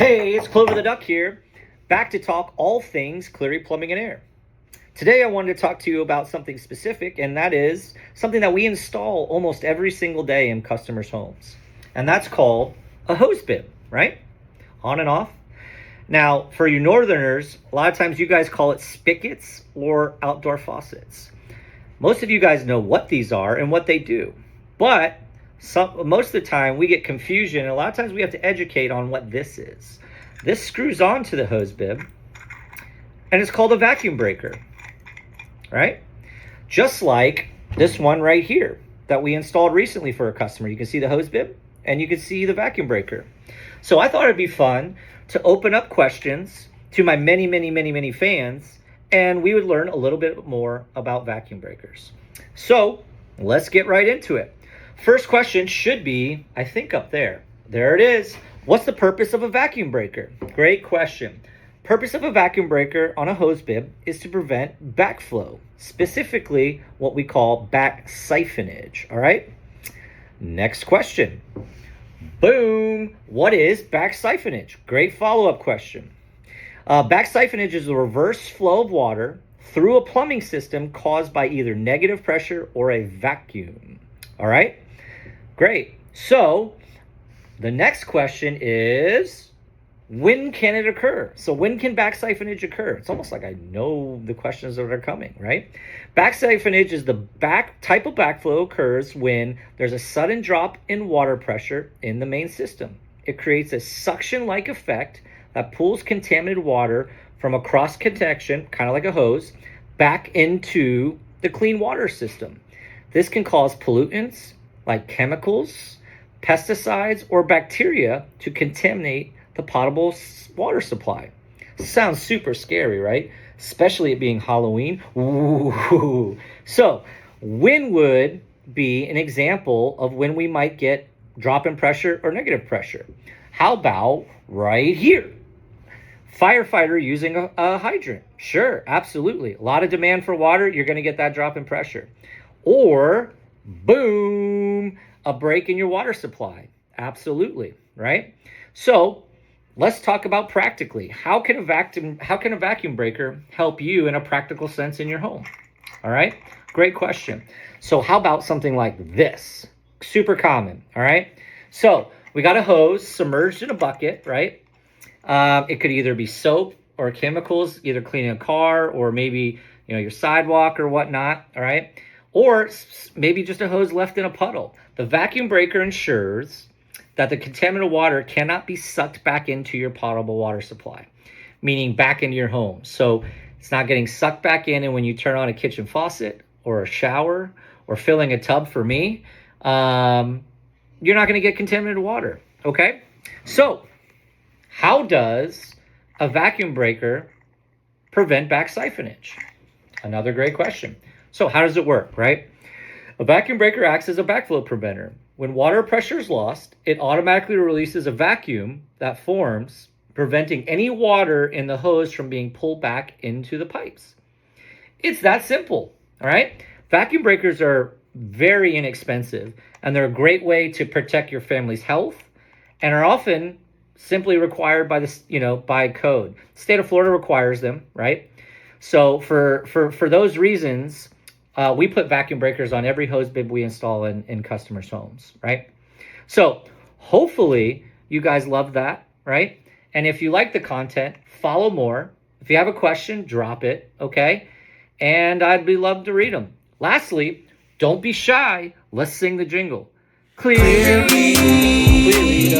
Hey, it's Clover the Duck here, back to talk all things Cleary Plumbing and Air. Today I wanted to talk to you about something specific, and that is something that we install almost every single day in customers' homes. And that's called a hose bib, right? On and off. Now, for you northerners, a lot of times you guys call it spigots or outdoor faucets. Most of you guys know what these are and what they do, but most of the time we get confusion, and a lot of times we have to educate on what this is. This screws onto the hose bib, and it's called a vacuum breaker, right? Just like this one right here that we installed recently for a customer. You can see the hose bib, and you can see the vacuum breaker. So I thought it'd be fun to open up questions to my many fans, and we would learn a little bit more about vacuum breakers. So let's get right into it. First question should be, I think, up there. There it is. What's the purpose of a vacuum breaker? Great question. Purpose of a vacuum breaker on a hose bib is to prevent backflow, specifically what we call back siphonage. All right. Next question. Boom. What is back siphonage? Great follow-up question. Back siphonage is the reverse flow of water through a plumbing system caused by either negative pressure or a vacuum. All right. Great. So the next question is, when can it occur? So when can back siphonage occur? It's almost like I know the questions that are coming, right? Back siphonage is the type of backflow occurs when there's a sudden drop in water pressure in the main system. It creates a suction-like effect that pulls contaminated water from a cross connection, kind of like a hose, back into the clean water system. This can cause pollutants like chemicals, pesticides, or bacteria to contaminate the potable water supply. Sounds super scary, right? Especially it being Halloween. Ooh. So, when would be an example of when we might get drop in pressure or negative pressure? How about right here? Firefighter using a hydrant. Sure, absolutely. A lot of demand for water, you're going to get that drop in pressure. Or, boom, a break in your water supply. Absolutely, right? So let's talk about practically. How can a vacuum breaker help you in a practical sense in your home? All right, great question. So how about something like this? Super common, all right? So we got a hose submerged in a bucket, right? It could either be soap or chemicals, either cleaning a car or maybe your sidewalk or whatnot, all right? Or maybe just a hose left in a puddle. The vacuum breaker ensures that the contaminated water cannot be sucked back into your potable water supply, meaning back into your home. So it's not getting sucked back in, and when you turn on a kitchen faucet or a shower or filling a tub for me, you're not going to get contaminated water, okay? So how does a vacuum breaker prevent back siphonage? Another great question. So how does it work, right? A vacuum breaker acts as a backflow preventer. When water pressure is lost, it automatically releases a vacuum that forms, preventing any water in the hose from being pulled back into the pipes. It's that simple, all right? Vacuum breakers are very inexpensive, and they're a great way to protect your family's health, and are often simply required by by code. The state of Florida requires them, right? So for those reasons, we put vacuum breakers on every hose bib we install in customers' homes, right? So hopefully you guys love that, right? And if you like the content, follow more. If you have a question, drop it, okay? And I'd be love to read them. Lastly, don't be shy. Let's sing the jingle. Cleary, clearly,